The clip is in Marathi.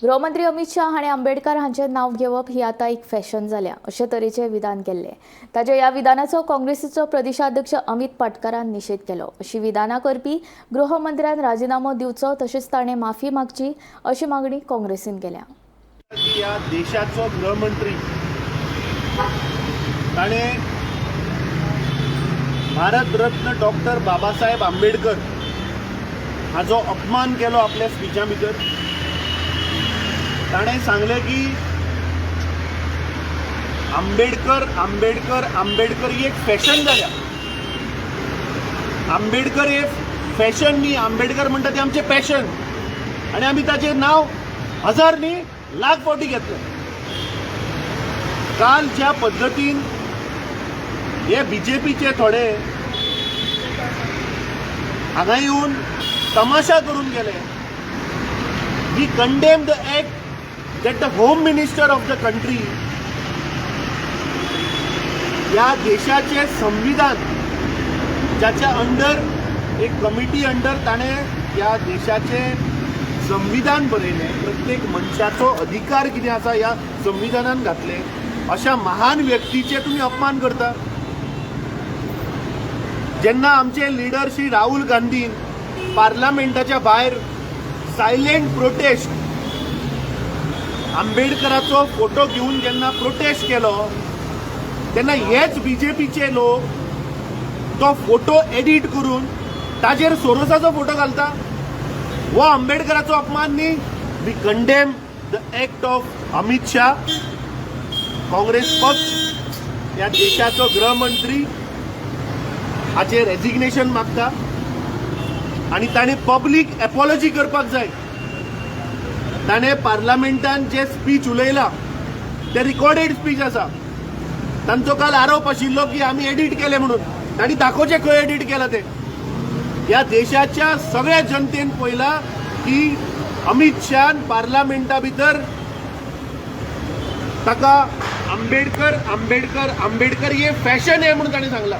गृहमंत्री अमित शाह हाणें आंबेडकर हांचें नांव घेवप ही आतां एक फॅशन जाल्या अशें तरेचें विधान केल्लें. ताच्या ह्या विधानाचो काँग्रेसीचो प्रदेशाध्यक्ष अमित पाटकरान निशेध केलो. अशी विधानां करपी गृहमंत्र्यान राजिनामो दिवचो तशेंच ताणें माफी मागची अशी मागणी काँग्रेसीन केल्या. या देशाचो गृहमंत्री ताणें भारतरत्न डॉक्टर बाबासाहेब आंबेडकर हाचो अपमान केलो आपल्या स्पिचा भितर. ताणें सांगलें की आंबेडकर आंबेडकर आंबेडकर ही एक फॅशन जाल्या. आंबेडकर हे फॅशन न्ही, आंबेडकर म्हणटा ते आमचें पॅशन आनी आमी ताचें नांव हजार न्ही लाख फावटी घेतलें. काल ज्या पद्दतीन हे बीजेपीचे थोडे हांगा येवन तमाशा करून गेले, we condemn the act that the Home Minister of the country या देशाचे संविधान ज्याच्या अंडर एक कमिटी अंडर ताणें या देशाचे संविधान बरयलें, प्रत्येक मनशाचो अधिकार कितें आसा ह्या संविधानान घातले, अशा महान व्यक्तीचे तुम्ही अपमान करता. जेन्ना आमचे लीडर श्री राहुल गांधीन पार्लमेंटाच्या भायर सायलेंट प्रोटेस्ट आंबेडकराचो फोटो घेवन जेन्ना प्रोटेस्ट केलो, तेन्ना हेच बीजेपीचे लोक तो फोटो एडिट करून ताजेर सोरोसाचो फोटो घालता. हो आंबेडकराचो अपमान न्ही. We condemn the act of Amit Shah. Congress पक्ष या देशाचो गृहमंत्री हाचे रेजिग्नेशन मागता आनी ताणें पब्लीक एपॉलॉजी करपाक जाय. ताणें पार्लमेंटान जे स्पीच उलयला ते रिकॉर्डेड स्पीच आसा. तांचो काल आरोप आशिल्लो की आमी एडिट केले म्हणून. तांणी दाखोवचें खंय एडिट केला ते. ह्या देशाच्या सगळ्या जनतेन पळयला की अमित शाहान पार्लमेंटा भितर ताका आंबेडकर आंबेडकर आंबेडकर हे फॅशन आहे म्हणून ताणें सांगला.